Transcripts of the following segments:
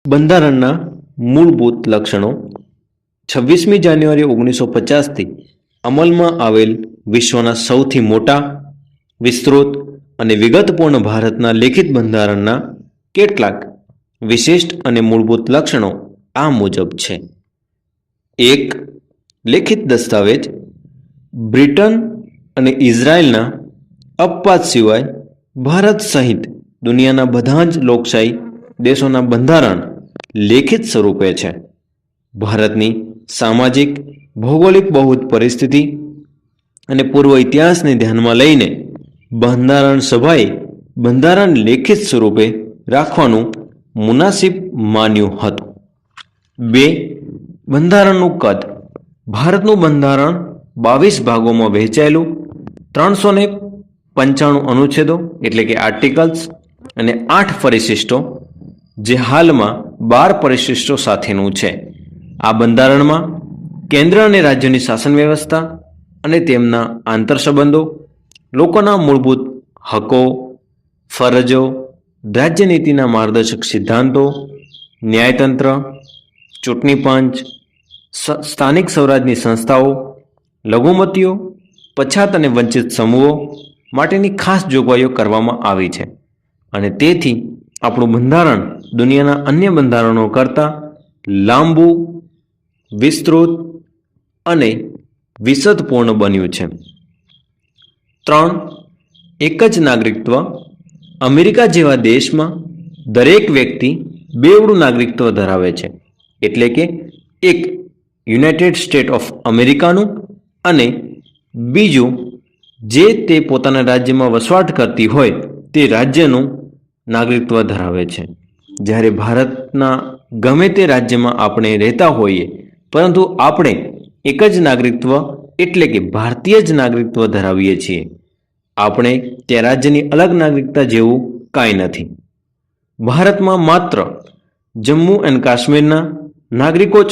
બંધારણના મૂળભૂત લક્ષણો 26મી જાન્યુઆરી 1950થી અમલમાં આવેલ વિશ્વના સૌથી મોટા, વિસ્તૃત અને વિગતપૂર્ણ ભારતના લેખિત બંધારણના કેટલાક વિશિષ્ટ અને મૂળભૂત લક્ષણો આ મુજબ છે. 1. લેખિત દસ્તાવેજ. બ્રિટન અને ઇઝરાયલના અપવાદ સિવાય ભારત સહિત દુનિયાના બધા જ લોકશાહી દેશોના બંધારણ લેખિત સ્વરૂપે છે. ભારતની સામાજિક ભૌગોલિક બહુત પરિસ્થિતિ અને પૂર્વ ઇતિહાસને ધ્યાનમાં લઈને બંધારણ સભાએ બંધારણ લેખિત સ્વરૂપે રાખવાનું મુનાસિબ માન્યું હતું. 2. બંધારણનું કદ. ભારતનું બંધારણ 22 ભાગોમાં વહેંચાયેલું 395 અનુચ્છેદો એટલે કે આર્ટિકલ્સ અને 8 પરિશિષ્ટો, જે હાલમાં 12 પરિશિષ્ટો સાથેનું છે. આ બંધારણમાં કેન્દ્ર અને રાજ્યોની શાસન વ્યવસ્થા અને તેમના આંતરસંબંધો, લોકોના મૂળભૂત હકો, ફરજો, રાજ્યનીતિના માર્ગદર્શક સિદ્ધાંતો, ન્યાયતંત્ર, ચૂંટણી પંચ, સ્થાનિક સ્વરાજની સંસ્થાઓ, લઘુમતીઓ, પછાત અને વંચિત સમૂહો માટેની ખાસ જોગવાઈઓ કરવામાં આવી છે અને તેથી આપણું બંધારણ દુનિયાના અન્ય બંધારણો કરતાં લાંબુ, વિસ્તૃત અને વિશદપૂર્ણ બન્યું છે. 3. એક જ નાગરિકત્વ. અમેરિકા જેવા દેશમાં દરેક વ્યક્તિ બેવડું નાગરિકત્વ ધરાવે છે, એટલે કે એક યુનાઇટેડ સ્ટેટ ઓફ અમેરિકાનું અને બીજું જે તે પોતાના રાજ્યમાં વસવાટ કરતી હોય તે રાજ્યનું નાગરિકત્વ ધરાવે છે. જ્યારે ભારતના ગમે તે રાજ્યમાં આપણે રહેતા હોઈએ, પરંતુ આપણે એક જ નાગરિકત્વ એટલે કે ભારતીય જ નાગરિકત્વ ધરાવીએ છીએ. આપણે તે રાજ્યની અલગ નાગરિકતા જેવું કાંઈ નથી. ભારતમાં માત્ર જમ્મુ એન્ડ કાશ્મીરના નાગરિકો જ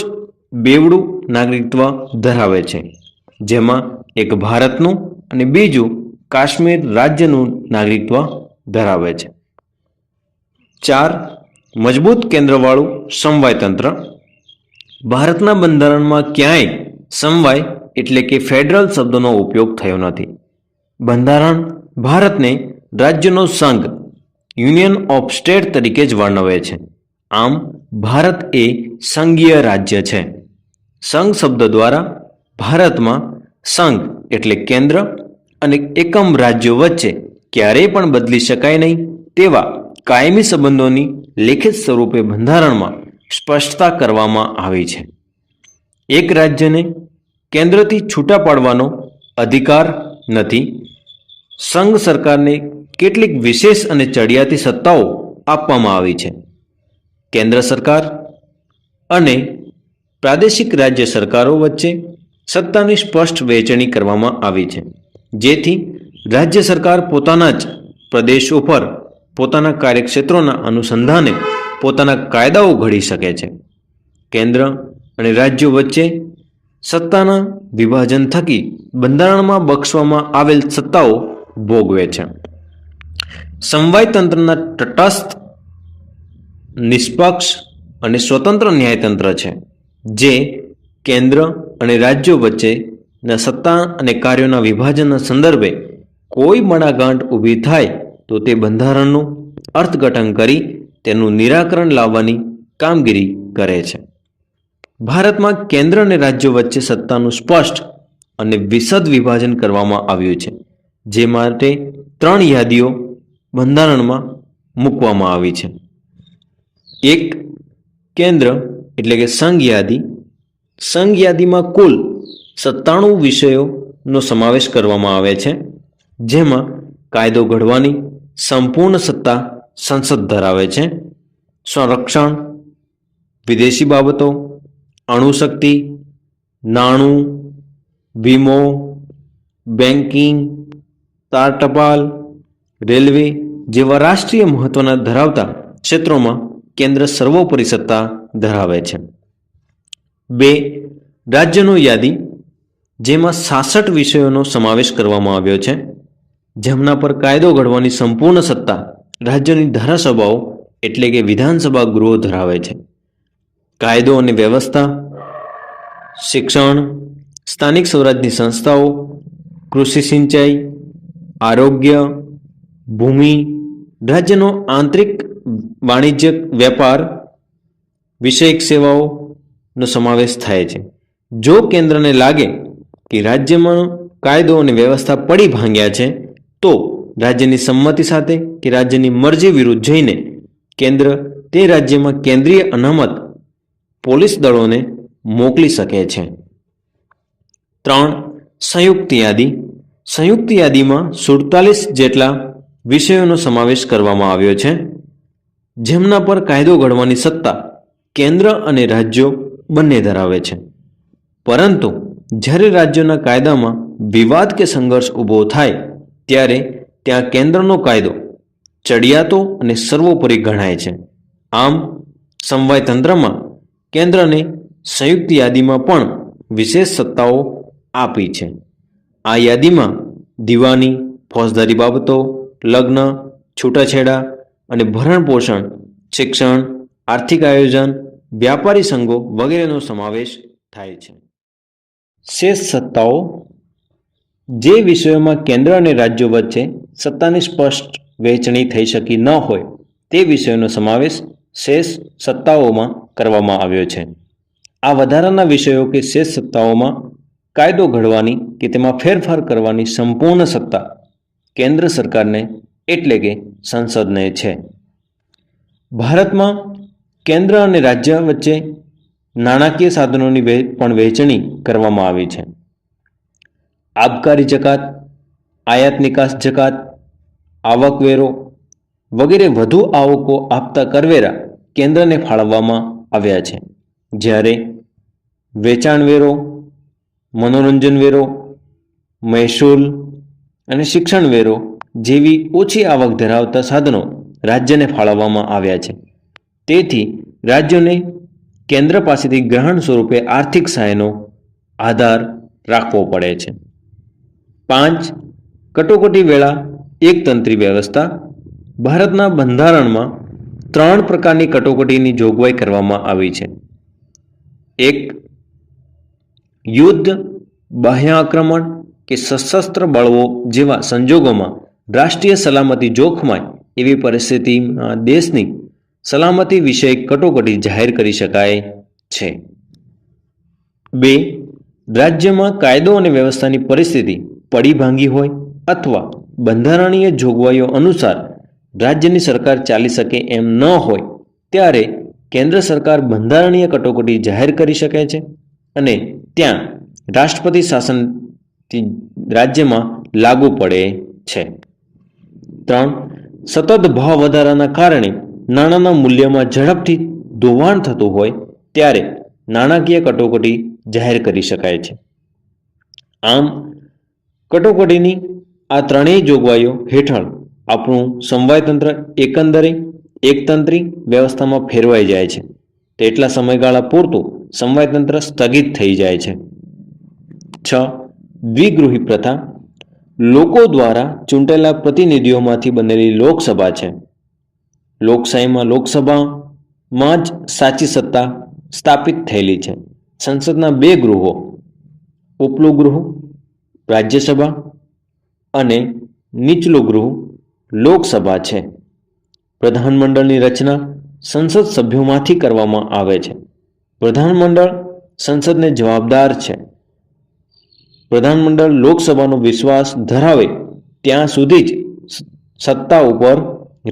બેવડું નાગરિકત્વ ધરાવે છે, જેમાં એક ભારતનું અને બીજું કાશ્મીર રાજ્યનું નાગરિકત્વ ધરાવે છે. 4. મજબૂત કેન્દ્રવાળું સમવાય તંત્ર. ભારતના બંધારણમાં ક્યાંય સમવાય એટલે કે ફેડરલ શબ્દનો ઉપયોગ થયો નથી. બંધારણ ભારતને રાજ્યનો સંઘ, યુનિયન ઓફ સ્ટેટ તરીકે જ વર્ણવે છે. આમ ભારત એ સંઘીય રાજ્ય છે. સંઘ શબ્દ દ્વારા ભારતમાં સંઘ એટલે કેન્દ્ર અને એકમ રાજ્યો વચ્ચે ક્યારેય પણ બદલી શકાય નહીં તેવા કાયમી સંબંધોની લેખિત સ્વરૂપે બંધારણમાં સ્પષ્ટતા કરવામાં આવી છે. એક રાજ્યને કેન્દ્રથી છૂટા પાડવાનો અધિકાર નથી. સંઘ સરકારને કેટલીક વિશેષ અને ચડિયાતી સત્તાઓ આપવામાં આવી છે. કેન્દ્ર સરકાર અને પ્રાદેશિક રાજ્ય સરકારો વચ્ચે સત્તાની સ્પષ્ટ વહેંચણી કરવામાં આવી છે, જેથી રાજ્ય સરકાર પોતાના જ પ્રદેશો પર પોતાના કાર્યક્ષેત્રોના અનુસંધાને પોતાના કાયદાઓ ઘડી શકે છે. કેન્દ્ર અને રાજ્યો વચ્ચે સત્તાના વિભાજન થકી બંધારણમાં બક્ષવામાં આવેલ સત્તાઓ ભોગવે છે. સમવાય તંત્રના તટસ્થ, નિષ્પક્ષ અને સ્વતંત્ર ન્યાયતંત્ર છે, જે કેન્દ્ર અને રાજ્યો વચ્ચેના સત્તા અને કાર્યોના વિભાજનના સંદર્ભે કોઈ મડાગાંઠ ઊભી થાય તો તે બંધારણનું અર્થઘટન કરી તેનું નિરાકરણ લાવવાની કામગીરી કરે છે. ભારતમાં કેન્દ્ર અને રાજ્યો વચ્ચે સત્તાનું સ્પષ્ટ અને વિશદ વિભાજન કરવામાં આવ્યું છે, જે માટે 3 યાદીઓ બંધારણમાં મૂકવામાં આવી છે. 1. કેન્દ્ર એટલે કે સંઘ યાદી. સંઘ યાદીમાં કુલ 97 વિષયોનો સમાવેશ કરવામાં આવે છે, જેમાં કાયદો ઘડવાની સંપૂર્ણ સત્તા સંસદ ધરાવે છે. સંરક્ષણ, વિદેશી બાબતો, અણુશક્તિ, નાણું, વીમો, બેન્કિંગ, તાર ટપાલ, રેલવે જેવા રાષ્ટ્રીય મહત્વના ધરાવતા ક્ષેત્રોમાં કેન્દ્ર સર્વોપરી સત્તા ધરાવે છે. 2. રાજ્યનો યાદી, જેમાં 66 વિષયોનો સમાવેશ કરવામાં આવ્યો છે, જેમના પર કાયદો ઘડવાની સંપૂર્ણ સત્તા રાજ્યની ધારાસભાઓ એટલે કે વિધાનસભા ગૃહો ધરાવે છે. કાયદો અને વ્યવસ્થા, શિક્ષણ, સ્થાનિક સ્વરાજની સંસ્થાઓ, કૃષિ સિંચાઈ, આરોગ્ય, ભૂમિ, રાજ્યનો આંતરિક વાણિજ્યક વેપાર, વિષયક સેવાઓનો સમાવેશ થાય છે. જો કેન્દ્રને લાગે કે રાજ્યમાં કાયદો અને વ્યવસ્થા પડી ભાંગ્યા છે, તો રાજ્યની સંમતિ સાથે કે રાજ્યની મરજી વિરુદ્ધ જઈને કેન્દ્ર તે રાજ્યમાં કેન્દ્રીય અનામત પોલીસ દળોને મોકલી શકે છે. 3. સંયુક્ત યાદી. સંયુક્ત યાદીમાં 47 જેટલા વિષયોનો સમાવેશ કરવામાં આવ્યો છે, જેમના પર કાયદો ઘડવાની સત્તા કેન્દ્ર અને રાજ્યો બંને ધરાવે છે. પરંતુ જ્યારે રાજ્યોના કાયદામાં વિવાદ કે સંઘર્ષ ઊભો થાય ત્યારે ત્યાં કેન્દ્રનો કાયદો ચડિયાતો અને સર્વોપરી ગણાય છે. આમ સમવાય તંત્રમાં કેન્દ્રને સંયુક્ત યાદીમાં પણ વિશેષ સત્તાઓ આપી છે. આ યાદીમાં દીવાની, ફોજદારી બાબતો, લગ્ન, છૂટાછેડા અને ભરણ પોષણ, શિક્ષણ, આર્થિક આયોજન, વ્યાપારી સંઘો વગેરેનો સમાવેશ થાય છે. શેષ સત્તાઓ. જે વિષયોમાં કેન્દ્ર અને રાજ્યો વચ્ચે સત્તાની સ્પષ્ટ વહેંચણી થઈ શકી ન હોય તે વિષયોનો સમાવેશ શેષ સત્તાઓમાં કરવામાં આવ્યો છે. આ વધારાના વિષયો કે શેષ સત્તાઓમાં કાયદો ઘડવાની કે તેમાં ફેરફાર કરવાની સંપૂર્ણ સત્તા કેન્દ્ર સરકારને એટલે કે સંસદને છે. ભારતમાં કેન્દ્ર અને રાજ્ય વચ્ચે નાણાકીય સાધનોની પણ વહેંચણી કરવામાં આવી છે. આબકારી જકાત, આયાત નિકાસ જકાત, આવકવેરો વગેરે વધુ આવકો આપતા કરવેરા કેન્દ્રને ફાળવવામાં આવ્યા છે, જ્યારે વેચાણ વેરો, મનોરંજન વેરો, મહેસૂલ અને શિક્ષણ વેરો જેવી ઓછી આવક ધરાવતા સાધનો રાજ્યને ફાળવવામાં આવ્યા છે. તેથી રાજ્યોને કેન્દ્ર પાસેથી ગ્રહણ સ્વરૂપે આર્થિક સહાયનો આધાર રાખવો પડે છે. 5. કટોકટી વેળા એકતંત્રી વ્યવસ્થા. ભારતના બંધારણમાં 3 પ્રકારની કટોકટીની જોગવાઈ કરવામાં આવી છે. 1. યુદ્ધ, બાહ્ય આક્રમણ કે સશસ્ત્ર બળવો જેવા સંજોગોમાં રાષ્ટ્રીય સલામતી જોખમાય એવી પરિસ્થિતિમાં દેશની સલામતી વિષયક કટોકટી જાહેર કરી શકાય છે. 2. રાજ્યમાં કાયદો અને વ્યવસ્થાની પરિસ્થિતિ પડી ભાંગી હોય અથવા બંધારણીય જોગવાઈઓ અનુસાર રાજ્યની સરકાર ચાલી શકે એમ ન હોય ત્યારે કેન્દ્ર સરકાર બંધારણીય કટોકટી જાહેર કરી શકે છે અને ત્યાં રાષ્ટ્રપતિ શાસન રાજ્યમાં લાગુ પડે છે. 3. સતત ભાવ વધારાના કારણે નાણાંના મૂલ્યમાં ઝડપથી ધોવાણ થતું હોય ત્યારે નાણાકીય કટોકટી જાહેર કરી શકાય છે. આમ કટોકટીની આ ત્રણેય જોગવાઈઓ હેઠળ આપણું સમવાયતંત્ર એકંદરે એકતંત્રી વ્યવસ્થામાં ફેરવાઈ જાય છે. તેટલા સમયગાળા પૂરતું સમવાયતંત્ર સ્થગિત થઈ જાય છે. 6. દ્વિગૃહી પ્રથા. લોકો દ્વારા ચૂંટાયેલા પ્રતિનિધિઓમાંથી બનેલી લોકસભા છે. લોકશાહીમાં લોકસભામાં જ સાચી સત્તા સ્થાપિત થયેલી છે. સંસદના 2 ગૃહો, ઉપલું ગૃહ રાજ્યસભા અને નીચલું ગૃહ લોકસભા છે. પ્રધાનમંડળની રચના સંસદ સભ્યોમાંથી કરવામાં આવે છે. પ્રધાનમંડળ સંસદને જવાબદાર છે. પ્રધાનમંડળ લોકસભાનો વિશ્વાસ ધરાવે ત્યાં સુધી જ સત્તા ઉપર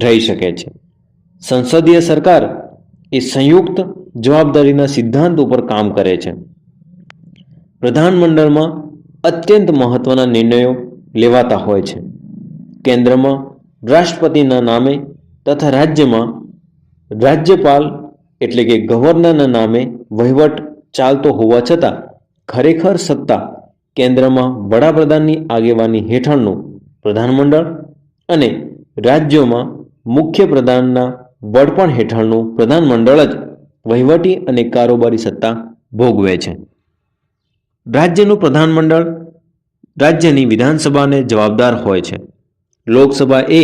રહી શકે છે. સંસદીય સરકાર એ સંયુક્ત જવાબદારીના સિદ્ધાંત ઉપર કામ કરે છે. પ્રધાનમંડળમાં અત્યંત મહત્વના નિર્ણયો લેવાતા હોય છે. કેન્દ્રમાં રાષ્ટ્રપતિના નામે તથા રાજ્યમાં રાજ્યપાલ એટલે કે ગવર્નરના નામે વહીવટ ચાલતો હોવા છતાં ખરેખર સત્તા કેન્દ્રમાં વડાપ્રધાનની આગેવાની હેઠળનું પ્રધાનમંડળ અને રાજ્યોમાં મુખ્ય પ્રધાનના વડપણ હેઠળનું પ્રધાનમંડળ જ વહીવટી અને કારોબારી સત્તા ભોગવે છે. રાજ્યનું પ્રધાનમંડળ રાજ્યની વિધાનસભાને જવાબદાર હોય છે. લોકસભા એ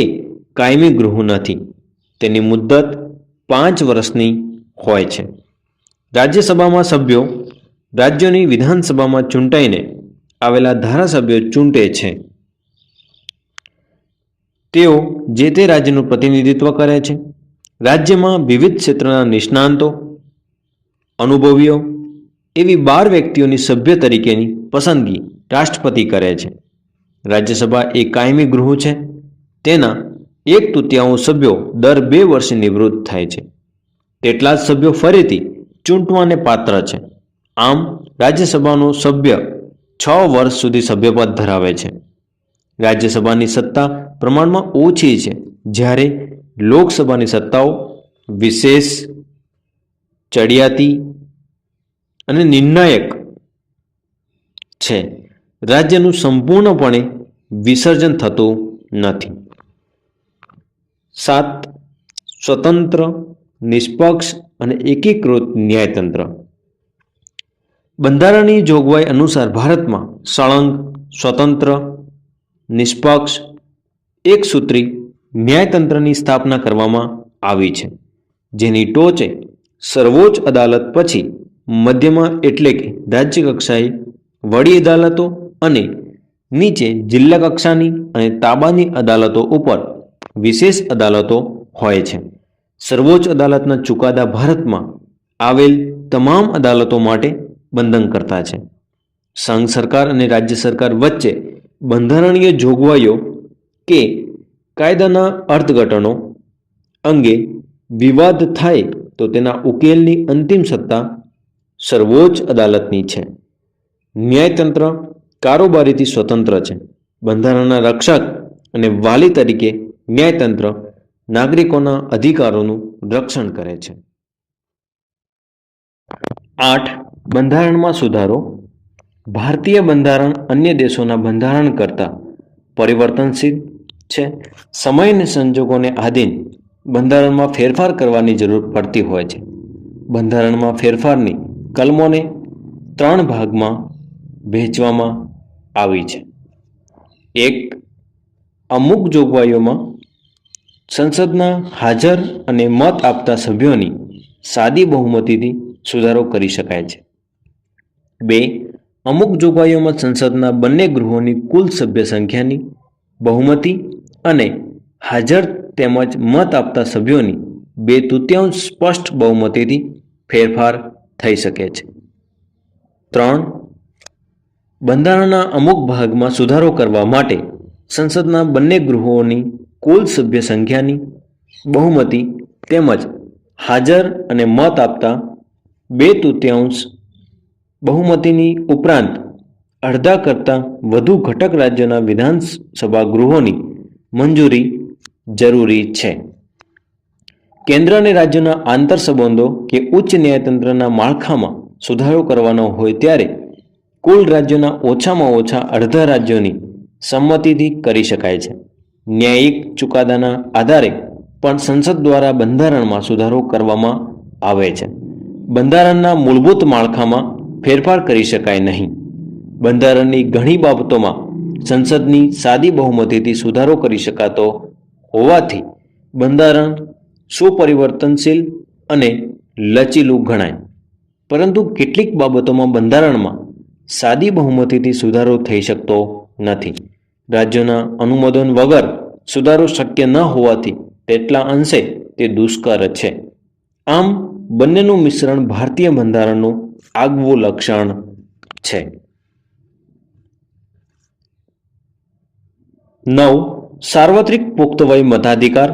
કાયમી ગૃહ નથી. તેની મુદ્દત 5 વર્ષની હોય છે. રાજ્યસભામાં સભ્યો રાજ્યોની વિધાનસભામાં ચૂંટાઈને આવેલા ધારાસભ્યો ચૂંટે છે. તેઓ જે તે રાજ્યનું પ્રતિનિધિત્વ કરે છે. રાજ્યમાં વિવિધ ક્ષેત્રના નિષ્ણાંતો, અનુભવીઓ એવી 12 વ્યક્તિઓની સભ્ય તરીકેની પસંદગી રાષ્ટ્રપતિ કરે છે. રાજ્યસભા એ કાયમી ગૃહ છે. તેના 1/3 સભ્યો દર 2 વર્ષે નિવૃત્ત થાય છે. તેટલા જ સભ્યો ફરીથી ચૂંટવાને પાત્ર છે. આમ રાજ્યસભાનો સભ્ય 6 વર્ષ સુધી સભ્યપદ ધરાવે છે. રાજ્યસભાની સત્તા પ્રમાણમાં ઓછી છે, જ્યારે લોકસભાની સત્તાઓ વિશેષ, ચડિયાતી અને નિર્ણાયક છે. રાજ્યનું સંપૂર્ણપણે વિસર્જન થતું નથી. 7. સ્વતંત્ર, નિષ્પક્ષ અને એકીકૃત ન્યાયતંત્ર. બંધારણની જોગવાઈ અનુસાર ભારતમાં સળંગ, સ્વતંત્ર, નિષ્પક્ષ, એકસૂત્રી ન્યાયતંત્રની સ્થાપના કરવામાં આવી છે, જેની ટોચે સર્વોચ્ચ અદાલત પછી મધ્યમાં એટલે કે રાજ્ય કક્ષાએ વડી અદાલતો અને નીચે જિલ્લા કક્ષાની અને તાબાની અદાલતો ઉપર વિશેષ અદાલતો હોય છે. સર્વોચ્ચ અદાલતના ચુકાદા ભારતમાં આવેલ તમામ અદાલતો માટે બંધનકર્તા છે. સંઘ સરકાર અને રાજ્ય સરકાર વચ્ચે બંધારણીય જોગવાઈઓ કે કાયદાના અર્થઘટનો અંગે વિવાદ થાય તો તેના ઉકેલની અંતિમ સત્તા સર્વોચ્ચ અદાલતની છે. ન્યાયતંત્ર કારોબારીથી સ્વતંત્ર છે. બંધારણના રક્ષક અને વાલી તરીકે ન્યાયતંત્ર નાગરિકોના અધિકારોનું રક્ષણ કરે છે. 8. બંધારણમાં સુધારો. ભારતીય બંધારણ અન્ય દેશોના બંધારણ કરતાં પરિવર્તનશીલ છે. સમય અને સંજોગોને આધીન બંધારણમાં ફેરફાર કરવાની જરૂર પડતી હોય છે. બંધારણમાં ફેરફારની કલમોને 3 ભાગમાં વહેંચવામાં આવી છે. 1. અમુક જોગવાઈઓમાં સંસદના હાજર અને મત આપતા સભ્યોની સાદી બહુમતીથી સુધારો કરી શકાય છે. 2. અમુક જોગવાઈઓમાં સંસદના બંને ગૃહોની કુલ સભ્ય સંખ્યાની બહુમતી અને હાજર તેમજ મત આપતા સભ્યોની 2/3 સ્પષ્ટ બહુમતીથી ફેરફાર થઈ શકે છે. 3. બંધારણના અમુક ભાગમાં સુધારો કરવા માટે સંસદના બંને ગૃહોની કુલ સભ્ય સંખ્યાની બહુમતી તેમજ હાજર અને મત આપતા 2/3 બહુમતીની ઉપરાંત અડધા કરતાં વધુ ઘટક રાજ્યોના વિધાનસભા ગૃહોની મંજૂરી જરૂરી છે. કેન્દ્ર અને રાજ્યોના આંતર સંબંધો કે ઉચ્ચ ન્યાયતંત્રના માળખામાં સુધારો કરવાનો હોય ત્યારે કુલ રાજ્યોના ઓછામાં ઓછા અડધા રાજ્યોની સંમતિથી કરી શકાય છે. ન્યાયિક ચુકાદાના આધારે પણ સંસદ દ્વારા બંધારણમાં સુધારો કરવામાં આવે છે. બંધારણના મૂળભૂત માળખામાં ફેરફાર કરી શકાય નહીં. બંધારણની ઘણી બાબતોમાં સંસદની સાદી બહુમતીથી સુધારો કરી શકાતો હોવાથી બંધારણ સુપરિવર્તનશીલ અને લચીલું ગણાય. પરંતુ કેટલીક બાબતોમાં બંધારણમાં સાદી બહુમતીથી સુધારો થઈ શકતો નથી. રાજ્યોના અનુમોદન વગર સુધારો શક્ય ન હોવાથી તેટલા અંશે તે દુષ્કર છે. આમ બંનેનું મિશ્રણ ભારતીય બંધારણનું આગવું લક્ષણ છે. 9. સાર્વત્રિક પુખ્ત વય મતાધિકાર.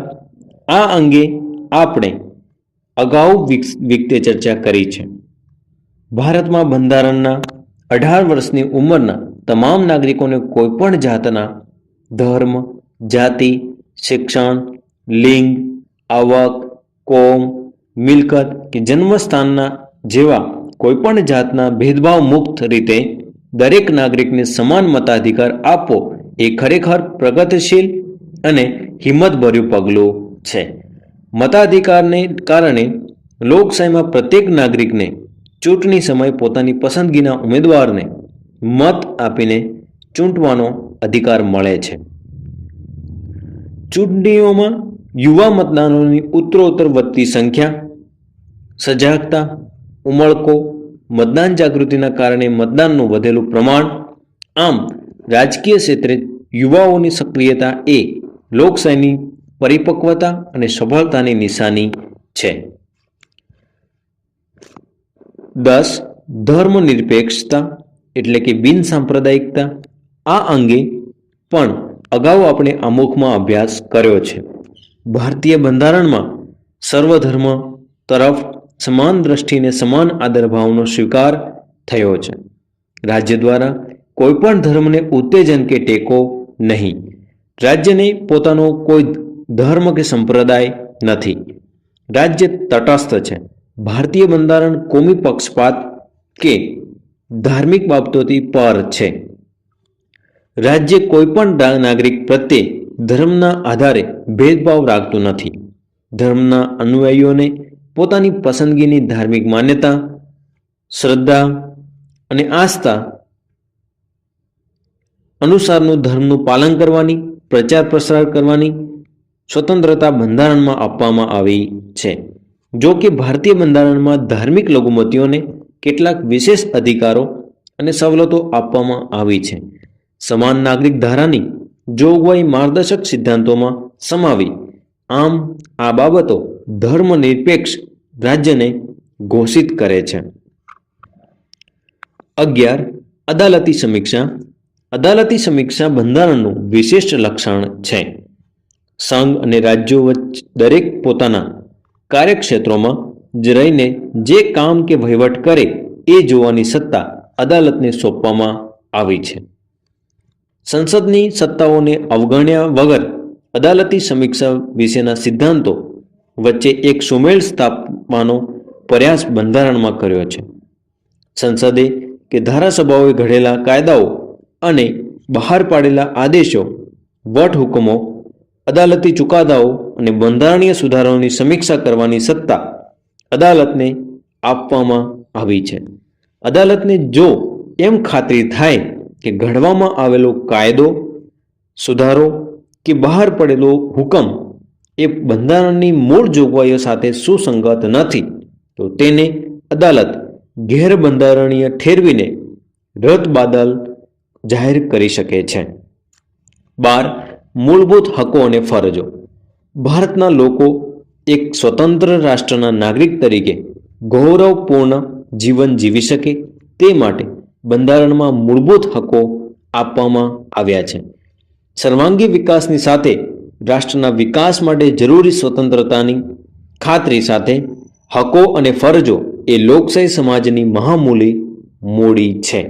આ અંગે આપણે અગાઉ વિગતે ચર્ચા કરી છે. ભારતમાં બંધારણના 18 વર્ષની ઉંમરના તમામ નાગરિકોને કોઈપણ જાતના ધર્મ, જાતિ, શિક્ષણ, લિંગ, આવક, કોમ, મિલકત કે જન્મસ્થાનના જેવા કોઈપણ જાતના ભેદભાવ મુક્ત રીતે દરેક નાગરિકને સમાન મતાધિકાર આપવો એ ખરેખર પ્રગતિશીલ અને હિંમતભર્યું પગલું છે. મતાધિકારને કારણે લોકશાહીમાં પ્રત્યેક નાગરિકને ચૂંટણી સમયે પોતાની પસંદગીના ઉમેદવારને મત આપીને ચૂંટવાનો અધિકાર મળે છે. ચૂંટણીઓમાં યુવા મતદારોની ઉત્તરોત્તર વધતી સંખ્યા, સજાગતા, ઉમળકો, મતદાન જાગૃતિના કારણે મતદાનનું વધેલું પ્રમાણ, આમ રાજકીય ક્ષેત્રે યુવાઓની સક્રિયતા એ લોકશાહીની પરિપક્વતા અને સફળતાની નિશાની છે. 10. ધર્મનિરપેક્ષતા એટલે કે બિન સાંપ્રદાયિકતા. આ અંગે પણ અગાઉ આપણે આમુખમાં અભ્યાસ કર્યો છે. ભારતીય બંધારણમાં સર્વધર્મ તરફ સમાન દ્રષ્ટિને સમાન આદરભાવનો સ્વીકાર થયો છે. રાજ્ય દ્વારા કોઈપણ ધર્મને ઉત્તેજન કે ટેકો નહીં. રાજ્યને પોતાનો કોઈ ધર્મ કે સંપ્રદાય નથી. રાજ્ય તટસ્થ છે. ભારતીય બંધારણ કોમી પક્ષપાત કે ધાર્મિક બાબતોથી પર છે. રાજ્ય કોઈપણ નાગરિક પ્રત્યે ધર્મના આધારે ભેદભાવ રાખતું નથી. ધર્મના અનુયાયીઓને પોતાની પસંદગીની ધાર્મિક માન્યતા, શ્રદ્ધા અને આસ્થા અનુસારનું ધર્મનું પાલન કરવાની, પ્રચાર પ્રસાર કરવાની સ્વતંત્રતા બંધારણમાં આપવામાં આવી છે. જો કે ભારતીય બંધારણમાં ધાર્મિક લઘુમતીઓને કેટલાક વિશેષ અધિકારો અને સવલતો આપવામાં આવી છે. સમાન નાગરિક ધારાની જોગવાઈ માર્ગદર્શક સિદ્ધાંતોમાં સમાવી. આમ આ બાબતો ધર્મનિરપેક્ષ રાજ્યને ઘોષિત કરે છે. 11. અદાલતી સમીક્ષા. અદાલતી સમીક્ષા બંધારણનું વિશિષ્ટ લક્ષણ છે. સંઘ અને રાજ્યો વચ્ચે દરેક પોતાના કાર્યક્ષેત્રોમાં જ રહીને જે કામ કે વહીવટ કરે એ જોવાની સત્તા અદાલતને સોંપવામાં આવી છે. સંસદની સત્તાઓને અવગણ્યા વગર અદાલતી સમીક્ષા વિશેના સિદ્ધાંતો વચ્ચે એક સુમેળ સ્થાપવાનો પ્રયાસ બંધારણમાં કર્યો છે. સંસદે કે ધારાસભાઓએ ઘડેલા કાયદાઓ અને બહાર પાડેલા આદેશો, વટહુકમો, અદાલતી ચુકાદાઓ અને બંધારણીય સુધારાઓની સમીક્ષા કરવાની સત્તા અદાલતને આપવામાં આવી છે. અદાલતને જો એમ ખાતરી થાય કે ઘડવામાં આવેલો કાયદો, સુધારો કે બહાર પડેલો હુકમ એ બંધારણની મૂળ જોગવાઈઓ સાથે સુસંગત નથી તો તેને અદાલત ગેરબંધારણીય ઠેરવીને રદબાતલ જાહેર કરી શકે છે. 12. મૂળભૂત હકો અને ફરજો. ભારતના લોકો એક સ્વતંત્ર રાષ્ટ્રના નાગરિક તરીકે ગૌરવપૂર્ણ જીવન જીવી શકે તે માટે બંધારણમાં મૂળભૂત હકો આપવામાં આવ્યા છે. સર્વાંગી વિકાસની સાથે રાષ્ટ્રના વિકાસ માટે જરૂરી સ્વતંત્રતાની ખાતરી સાથે હકો અને ફરજો એ લોકશાહી સમાજની મહામૂલી મૂડી છે.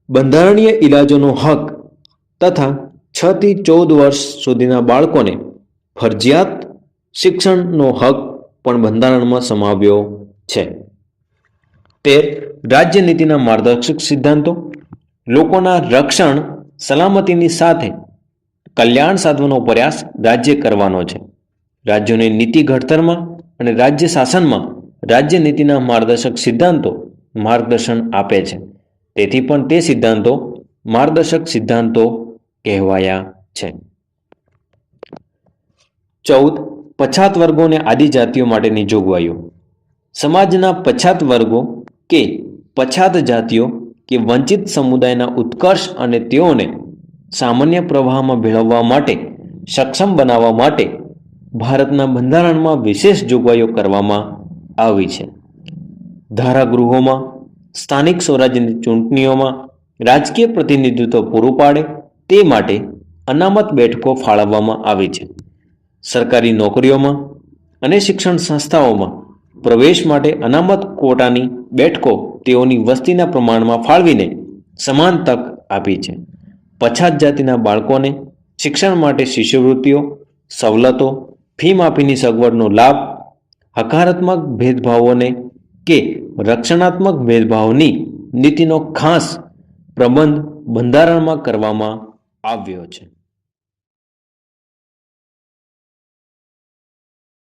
બંધારણીય ઇલાજોનો હક તથા 6 થી 14 વર્ષ સુધીના બાળકોને ફરજિયાત શિક્ષણનો હક પણ બંધારણમાં સમાવ્યો છે. 13. રાજ્યનીતિના માર્ગદર્શક સિદ્ધાંતો. લોકોના રક્ષણ સલામતીની સાથે કલ્યાણ સાધવાનો પ્રયાસ રાજ્ય કરવાનો છે. રાજ્યોને નીતિ ઘડતરમાં અને રાજ્ય શાસનમાં રાજ્યનીતિના માર્ગદર્શક સિદ્ધાંતો માર્ગદર્શન આપે છે. તેથી પણ તે સિદ્ધાંતો માર્ગદર્શક સિદ્ધાંતો કહેવાયા છે. 14. પછાત વર્ગો અને આદિજાતિઓ માટેની જોગવાઈઓ. સમાજના પછાત વર્ગો કે પછાત જાતિઓ કે વંચિત સમુદાયના ઉત્કર્ષ અને તેઓને સામાન્ય પ્રવાહમાં ભેળવવા માટે સક્ષમ બનાવવા માટે ભારતના બંધારણમાં વિશેષ જોગવાઈઓ કરવામાં આવી છે. ધારાગૃહોમાં, સ્થાનિક સ્વરાજ્યની ચૂંટણીઓમાં રાજકીય પ્રતિનિધિત્વ પૂરું પાડે તે માટે અનામત બેઠકો ફાળવવામાં આવી છે. સરકારી નોકરીઓમાં અને શિક્ષણ સંસ્થાઓમાં પ્રવેશ માટે અનામત કોટાની બેઠકો તેઓની વસ્તીના પ્રમાણમાં ફાળવીને સમાન તક આપી છે. પછાત જાતિના બાળકોને શિક્ષણ માટે શિષ્યવૃત્તિઓ, સવલતો, ફી માફીની સગવડનો લાભ, હકારાત્મક ભેદભાવોને કે રક્ષણાત્મક ભેદભાવની નીતિનો ખાસ પ્રબંધ બંધારણમાં કરવામાં આવ્યો છે.